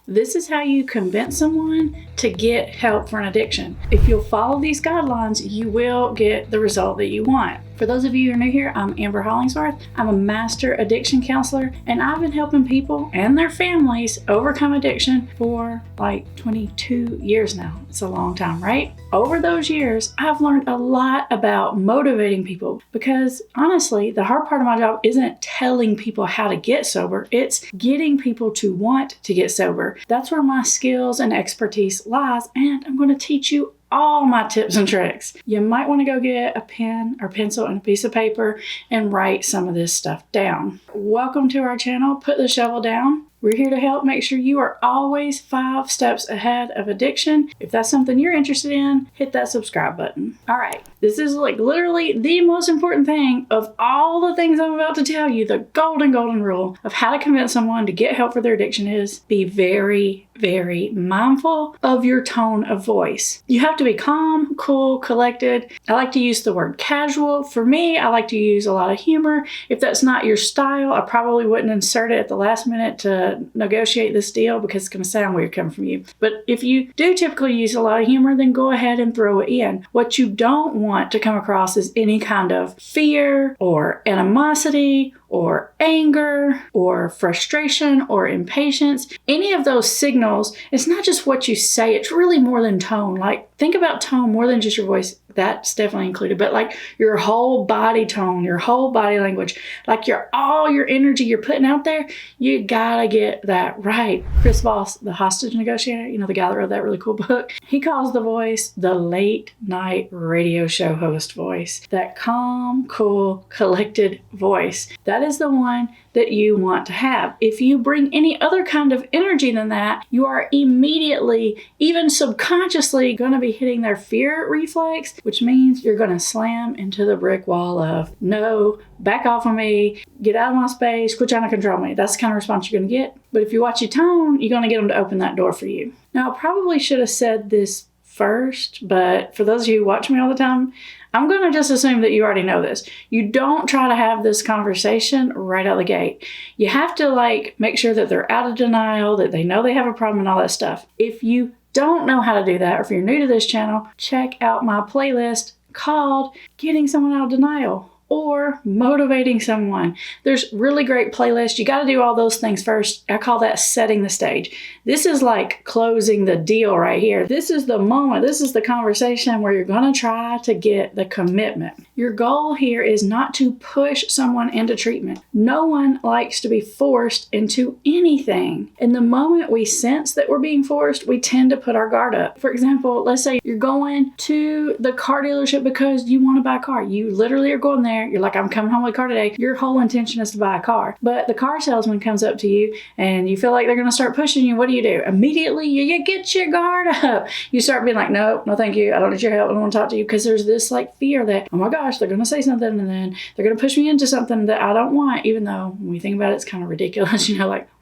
This is how you convince someone to get help for an addiction. If you'll follow these guidelines, you will get the result that you want. For those of you who are new here, I'm Amber Hollingsworth. I'm a master addiction counselor, and I've been helping people and their families overcome addiction for like 22 years now. It's a long time, right? Over those years, I've learned a lot about motivating people because honestly, the hard part of my job isn't telling people how to get sober. It's getting people to want to get sober. That's where my skills and expertise lies, and I'm going to teach you all my tips and tricks. You might want to go get a pen or pencil and a piece of paper and write some of this stuff down. Welcome to our channel. Put the shovel down. We're here to help make sure you are always 5 steps ahead of addiction. If that's something you're interested in, hit that subscribe button. All right, this is like literally the most important thing of all the things I'm about to tell you. The golden rule of how to convince someone to get help for their addiction is be very, very mindful of your tone of voice. You have to be calm, cool, collected. I like to use the word casual. For me, I like to use a lot of humor. If that's not your style, I probably wouldn't insert it at the last minute to negotiate this deal because it's going to sound weird coming from you. But if you do typically use a lot of humor, then go ahead and throw it in. What you don't want to come across is any kind of fear or animosity or anger or frustration or impatience. Any of those signals, it's not just what you say, it's really more than tone. Like, think about tone more than just your voice. That's definitely included, but like your whole body tone, your whole body language, like all your energy you're putting out there, you gotta get that right. Chris Voss, the hostage negotiator, you know, the guy that wrote that really cool book, he calls the voice the late night radio show host voice. That calm, cool, collected voice. That is the one that you want to have. If you bring any other kind of energy than that, you are immediately, even subconsciously, going to be hitting their fear reflex, which means you're going to slam into the brick wall of, no, back off of me, get out of my space, quit trying to control me. That's the kind of response you're going to get. But if you watch your tone, you're going to get them to open that door for you. Now, I probably should have said this first, but for those of you who watch me all the time, I'm going to just assume that you already know this. You don't try to have this conversation right out the gate. You have to make sure that they're out of denial, that they know they have a problem and all that stuff. If you don't know how to do that, or if you're new to this channel, check out my playlist called Getting Someone Out of Denial or Motivating Someone. There's really great playlists. You got to do all those things first. I call that setting the stage. This is like closing the deal right here. This is the moment. This is the conversation where you're going to try to get the commitment. Your goal here is not to push someone into treatment. No one likes to be forced into anything. And the moment we sense that we're being forced, we tend to put our guard up. For example, let's say you're going to the car dealership because you want to buy a car. You literally are going there. You're like, I'm coming home with a car today. Your whole intention is to buy a car. But the car salesman comes up to you and you feel like they're going to start pushing you. What do? Immediately, you get your guard up. You start being like, no, thank you. I don't need your help. I don't want to talk to you, because there's this fear that, oh my gosh, they're going to say something and then they're going to push me into something that I don't want, even though when we think about it, it's kind of ridiculous,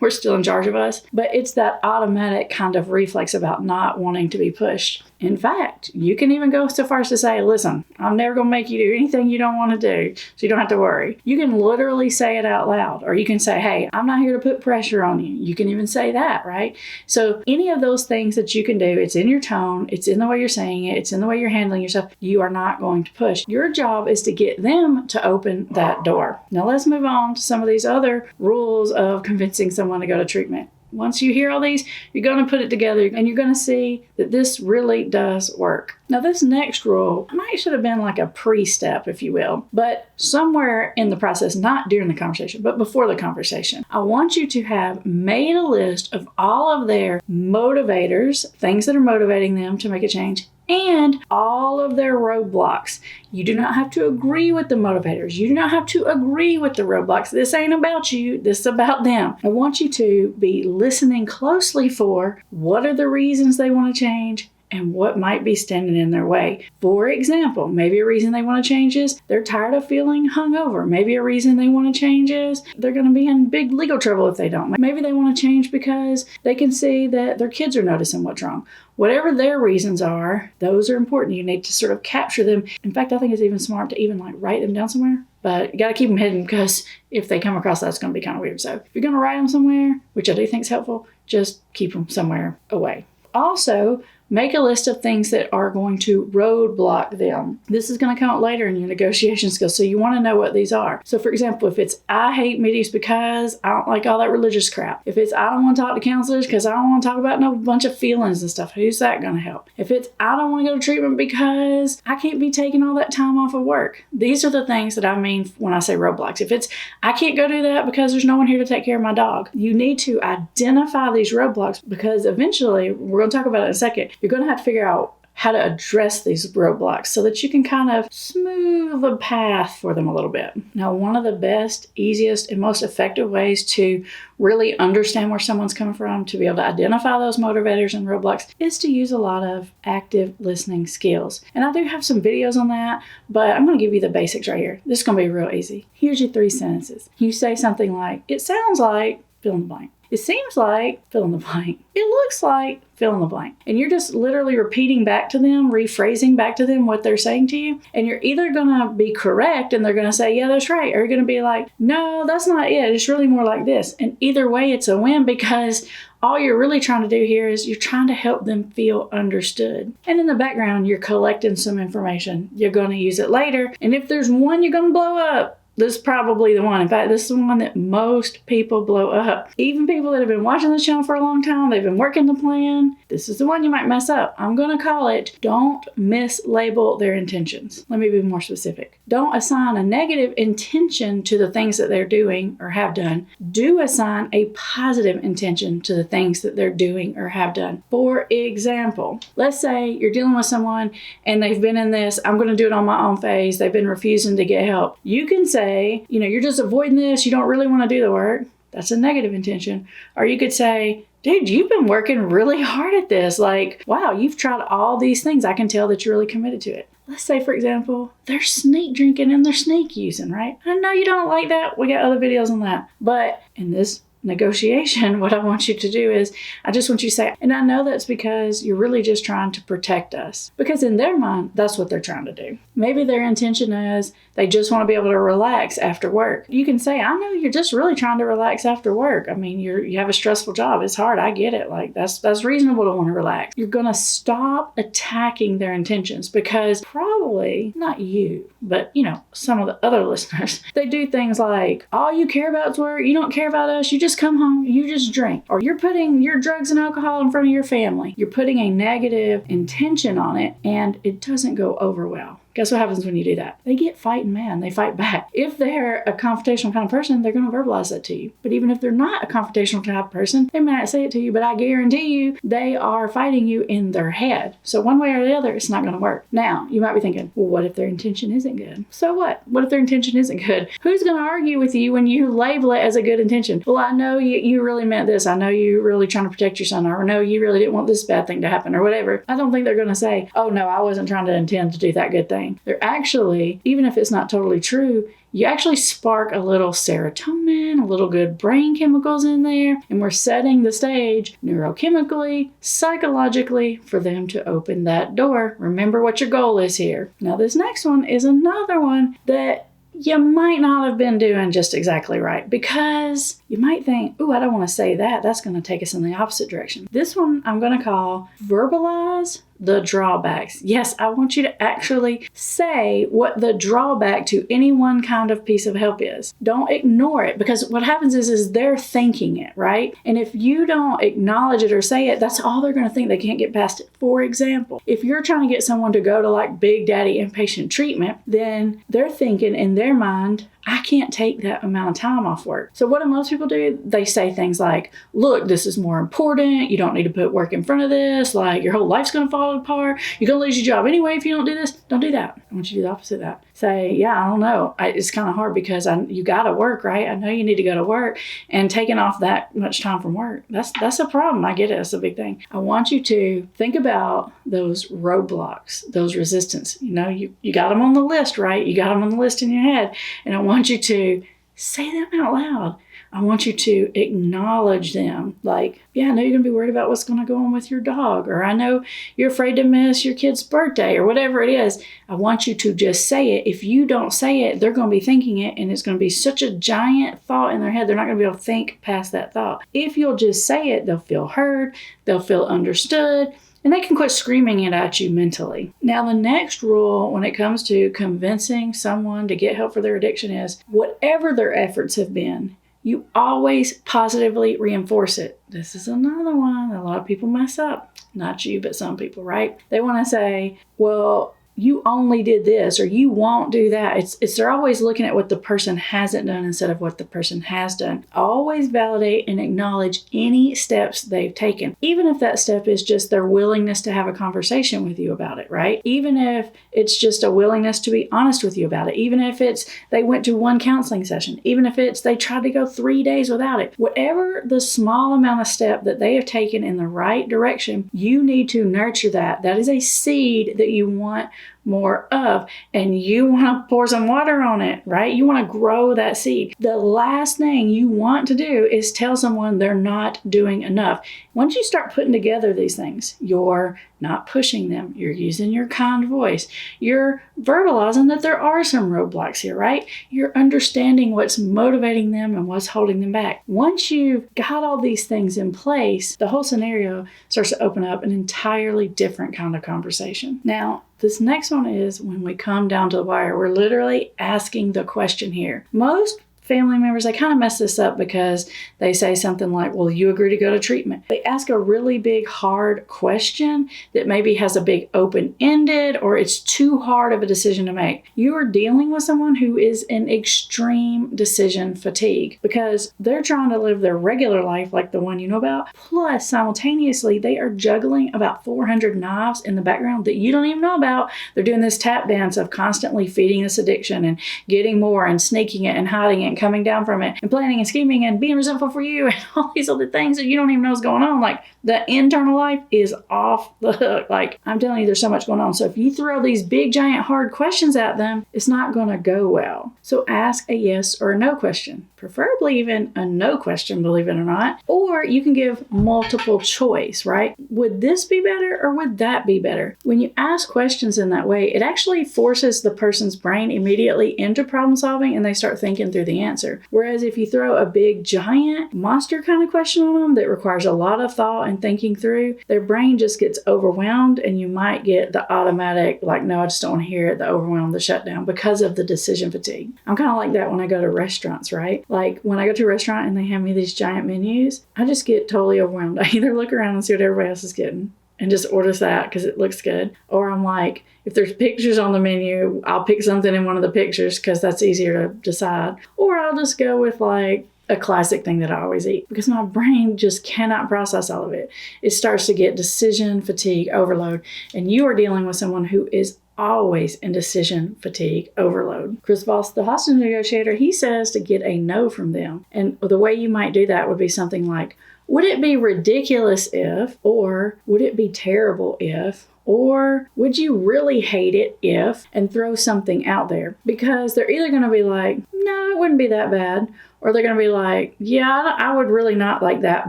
we're still in charge of us. But it's that automatic kind of reflex about not wanting to be pushed. In fact, you can even go so far as to say, listen, I'm never going to make you do anything you don't want to do, so you don't have to worry. You can literally say it out loud, or you can say, hey, I'm not here to put pressure on you. You can even say that, right? So any of those things that you can do, it's in your tone, it's in the way you're saying it, it's in the way you're handling yourself. You are not going to push. Your job is to get them to open that door. Now let's move on to some of these other rules of convincing someone to go to treatment. Once you hear all these, you're going to put it together and you're going to see that this really does work. Now, this next rule should have been like a pre-step, if you will, but somewhere in the process, not during the conversation, but before the conversation, I want you to have made a list of all of their motivators, things that are motivating them to make a change, and all of their roadblocks. You do not have to agree with the motivators. You do not have to agree with the roadblocks. This ain't about you. This is about them. I want you to be listening closely for what are the reasons they want to change and what might be standing in their way. For example, maybe a reason they want to change is they're tired of feeling hungover. Maybe a reason they want to change is they're going to be in big legal trouble if they don't. Maybe they want to change because they can see that their kids are noticing what's wrong. Whatever their reasons are, those are important. You need to sort of capture them. In fact, I think it's even smart to even write them down somewhere. But you got to keep them hidden, because if they come across that, it's going to be kind of weird. So if you're going to write them somewhere, which I do think is helpful, just keep them somewhere away. Also, make a list of things that are going to roadblock them. This is going to come up later in your negotiation skills, so you want to know what these are. So for example, if it's I hate meetings because I don't like all that religious crap. If it's I don't want to talk to counselors because I don't want to talk about no bunch of feelings and stuff, who's that going to help? If it's I don't want to go to treatment because I can't be taking all that time off of work. These are the things that I mean when I say roadblocks. If it's I can't go do that because there's no one here to take care of my dog. You need to identify these roadblocks, because eventually, we're going to talk about it in a second, you're going to have to figure out how to address these roadblocks so that you can kind of smooth the path for them a little bit. Now, one of the best, easiest, and most effective ways to really understand where someone's coming from, to be able to identify those motivators and roadblocks, is to use a lot of active listening skills. And I do have some videos on that, but I'm going to give you the basics right here. This is going to be real easy. Here's your 3 sentences. You say something like, it sounds like, fill in the blank. It seems like, fill in the blank. It looks like, fill in the blank. And you're just literally repeating back to them, rephrasing back to them what they're saying to you. And you're either going to be correct and they're going to say, yeah, that's right. Or you're going to be like, no, that's not it. It's really more like this. And either way, it's a win, because all you're really trying to do here is you're trying to help them feel understood. And in the background, you're collecting some information. You're going to use it later. And if there's one you're going to blow up, this is probably the one. In fact, this is the one that most people blow up. Even people that have been watching this channel for a long time, they've been working the plan. This is the one you might mess up. I'm going to call it, don't mislabel their intentions. Let me be more specific. Don't assign a negative intention to the things that they're doing or have done. Do assign a positive intention to the things that they're doing or have done. For example, let's say you're dealing with someone and they've been in this, I'm going to do it on my own phase. They've been refusing to get help. You can say, you're just avoiding this. You don't really want to do the work. That's a negative intention. Or you could say, dude, you've been working really hard at this. Like, wow, you've tried all these things. I can tell that you're really committed to it. Let's say, for example, they're sneak drinking and they're sneak using, right? I know you don't like that. We got other videos on that. But in this negotiation, what I want you to do is, I just want you to say, and I know that's because you're really just trying to protect us. Because in their mind, that's what they're trying to do. Maybe their intention is they just want to be able to relax after work. You can say, I know you're just really trying to relax after work. I mean, you have a stressful job. It's hard. I get it. Like, that's reasonable to want to relax. You're going to stop attacking their intentions, because probably not you, but some of the other listeners, they do things like, all you care about is work. You don't care about us. You just come home, you just drink. Or you're putting your drugs and alcohol in front of your family. You're putting a negative intention on it, and it doesn't go over well. Guess what happens when you do that? They get fighting mad. They fight back. If they're a confrontational kind of person, they're going to verbalize that to you. But even if they're not a confrontational type of person, they may not say it to you, but I guarantee you they are fighting you in their head. So one way or the other, it's not going to work. Now, you might be thinking, well, what if their intention isn't good? So what? What if their intention isn't good? Who's going to argue with you when you label it as a good intention? Well, I know you really meant this. I know you're really trying to protect your son. Or no, you really didn't want this bad thing to happen, or whatever. I don't think they're going to say, oh, no, I wasn't trying to intend to do that good thing. They're actually, even if it's not totally true, you actually spark a little serotonin, a little good brain chemicals in there, and we're setting the stage neurochemically, psychologically, for them to open that door. Remember what your goal is here. Now, this next one is another one that you might not have been doing just exactly right, because you might think, oh, I don't want to say that. That's going to take us in the opposite direction. This one I'm going to call verbalize the drawbacks. Yes, I want you to actually say what the drawback to any one kind of piece of help is. Don't ignore it, because what happens is they're thinking it, right? And if you don't acknowledge it or say it, that's all they're going to think. They can't get past it. For example, if you're trying to get someone to go to like Big Daddy inpatient treatment, then they're thinking in their mind, I can't take that amount of time off work. So what do most people do? They say things like, look, this is more important. You don't need to put work in front of this. Like, your whole life's going to fall apart. You're going to lose your job anyway if you don't do this. Don't do that. I want you to do the opposite of that. Say, yeah, I don't know. It's kind of hard because you got to work, right? I know you need to go to work, and taking off that much time from work, that's a problem. I get it. It's a big thing. I want you to think about those roadblocks, those resistance. You got them on the list, right? You got them on the list in your head. And I want you to say them out loud. I want you to acknowledge them. Like, yeah, I know you're going to be worried about what's going to go on with your dog, or I know you're afraid to miss your kid's birthday, or whatever it is. I want you to just say it. If you don't say it, they're going to be thinking it, and it's going to be such a giant thought in their head, they're not going to be able to think past that thought. If you'll just say it, they'll feel heard, they'll feel understood, and they can quit screaming it at you mentally. Now, the next rule when it comes to convincing someone to get help for their addiction is whatever their efforts have been, you always positively reinforce it. This is another one a lot of people mess up. Not you, but some people, right? They want to say, well, you only did this, or you won't do that. They're always looking at what the person hasn't done instead of what the person has done. Always validate and acknowledge any steps they've taken, even if that step is just their willingness to have a conversation with you about it, right? Even if it's just a willingness to be honest with you about it, even if it's they went to one counseling session, even if it's they tried to go 3 days without it. Whatever the small amount of step that they have taken in the right direction, you need to nurture that. That is a seed that you want more of, and you want to pour some water on it, right? You want to grow that seed. The last thing you want to do is tell someone they're not doing enough. Once you start putting together these things, you're not pushing them. You're using your kind voice. You're verbalizing that there are some roadblocks here, right? You're understanding what's motivating them and what's holding them back. Once you've got all these things in place, the whole scenario starts to open up an entirely different kind of conversation. Now, this next one is when we come down to the wire, we're literally asking the question here. Most family members, they kind of mess this up because they say something like, well, you agree to go to treatment. They ask a really big, hard question that maybe has a big open-ended, or it's too hard of a decision to make. You are dealing with someone who is in extreme decision fatigue because they're trying to live their regular life like the one you know about. Plus, simultaneously, they are juggling about 400 knives in the background that you don't even know about. They're doing this tap dance of constantly feeding this addiction and getting more and sneaking it and hiding it and coming down from it and planning and scheming and being resentful for you and all these other things that you don't even know is going on. Like, the internal life is off the hook. Like, I'm telling you, there's so much going on. So if you throw these big, giant, hard questions at them, it's not going to go well. So ask a yes or a no question, preferably even a no question, believe it or not. Or you can give multiple choice, right? Would this be better or would that be better? When you ask questions in that way, it actually forces the person's brain immediately into problem solving and they start thinking through the answer. Whereas if you throw a big, giant monster kind of question on them that requires a lot of thought and thinking through, their brain just gets overwhelmed and you might get the automatic, like, no, I just don't want to hear it, the overwhelm, the shutdown because of the decision fatigue. I'm kind of like that when I go to restaurants, right? Like, when I go to a restaurant and they hand me these giant menus, I just get totally overwhelmed. I either look around and see what everybody else is getting and just orders that because it looks good. Or I'm like, if there's pictures on the menu, I'll pick something in one of the pictures because that's easier to decide. Or I'll just go with like a classic thing that I always eat because my brain just cannot process all of it. It starts to get decision fatigue overload. And you are dealing with someone who is always in decision fatigue overload. Chris Voss, the hostage negotiator, he says to get a no from them. And the way you might do that would be something like, would it be ridiculous if, or would it be terrible if, or would you really hate it if, and throw something out there. Because they're either going to be like, no, it wouldn't be that bad. Or they're going to be like, yeah, I would really not like that,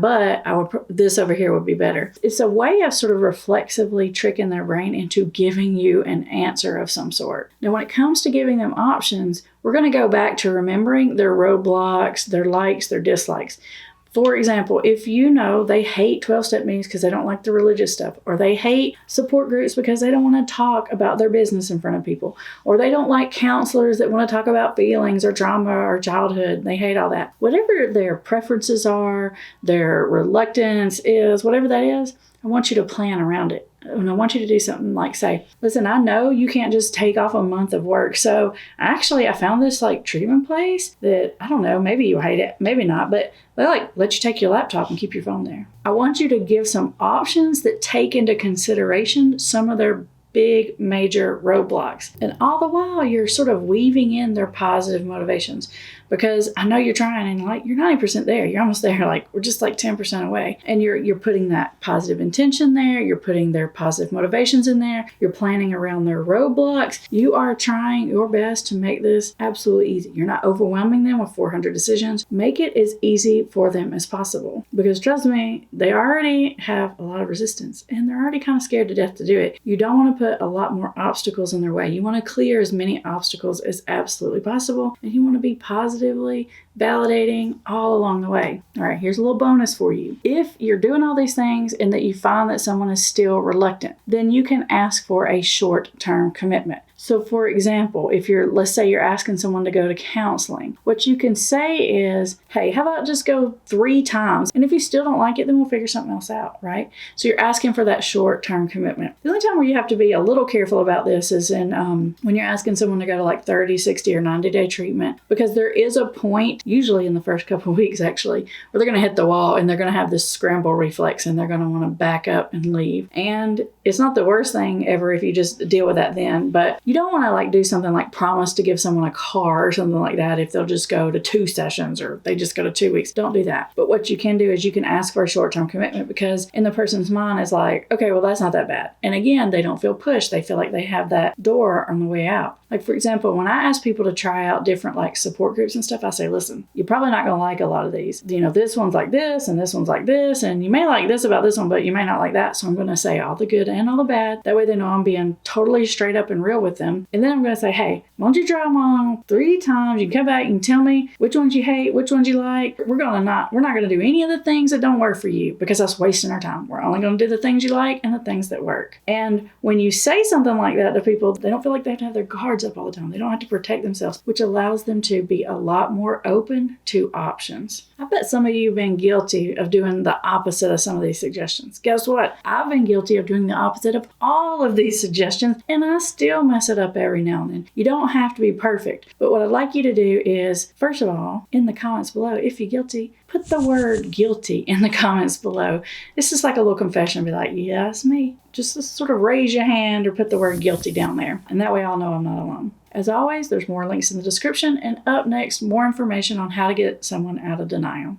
but this over here would be better. It's a way of sort of reflexively tricking their brain into giving you an answer of some sort. Now, when it comes to giving them options, we're going to go back to remembering their roadblocks, their likes, their dislikes. For example, if you know they hate 12-step meetings because they don't like the religious stuff, or they hate support groups because they don't want to talk about their business in front of people, or they don't like counselors that want to talk about feelings or trauma or childhood, they hate all that. Whatever their preferences are, their reluctance is, whatever that is, I want you to plan around it. And I want you to do something like say, listen, I know you can't just take off a month of work. So actually, I found this like treatment place that, I don't know, maybe you hate it, maybe not, but they like let you take your laptop and keep your phone there. I want you to give some options that take into consideration some of their big major roadblocks. And all the while, you're sort of weaving in their positive motivations. because I know you're trying and like you're 90% there. You're almost there. Like we're just like 10% away. And you're putting that positive intention there. You're putting their positive motivations in there. You're planning around their roadblocks. You are trying your best to make this absolutely easy. You're not overwhelming them with 400 decisions. Make it as easy for them as possible, because trust me, they already have a lot of resistance and they're already kind of scared to death to do it. You don't want to put a lot more obstacles in their way. You want to clear as many obstacles as absolutely possible, and you want to be positively validating all along the way. All right, here's a little bonus for you. If you're doing all these things and that you find that someone is still reluctant, then you can ask for a short-term commitment. So for example, if let's say you're asking someone to go to counseling, what you can say is, hey, how about just go 3 times? And if you still don't like it, then we'll figure something else out, right? So you're asking for that short-term commitment. The only time where you have to be a little careful about this is in when you're asking someone to go to like 30, 60, or 90-day treatment, because there is a point, usually in the first couple of weeks actually, where they're going to hit the wall and they're going to have this scramble reflex and they're going to want to back up and leave. And it's not the worst thing ever if you just deal with that then, but you don't want to like do something like promise to give someone a car or something like that if they'll just go to 2 sessions or they just go to 2 weeks. Don't do that. But what you can do is you can ask for a short-term commitment, because in the person's mind is like, okay, well, that's not that bad. And again, they don't feel pushed. They feel like they have that door on the way out. Like for example, when I ask people to try out different like support groups and stuff, I say, listen, you're probably not going to like a lot of these. You know, this one's like this and this one's like this, and you may like this about this one, but you may not like that. So I'm going to say all the good and all the bad. That way they know I'm being totally straight up and real with them. And then I'm going to say, hey, why don't you try them on 3 times? You can come back and tell me which ones you hate, which ones you like. We're not going to do any of the things that don't work for you, because that's wasting our time. We're only going to do the things you like and the things that work. And when you say something like that to people, they don't feel like they have to have their guards up all the time. They don't have to protect themselves, which allows them to be a lot more open to options. I bet some of you have been guilty of doing the opposite of some of these suggestions. Guess what? I've been guilty of doing the opposite of all of these suggestions, and I still mess it up every now and then. You don't have to be perfect, but what I'd like you to do is, first of all, in the comments below, if you're guilty, put the word guilty in the comments below. This is like a little confession. Be like, yeah, it's me. Just sort of raise your hand or put the word guilty down there. And that way I'll know I'm not alone. As always, there's more links in the description. And up next, more information on how to get someone out of denial.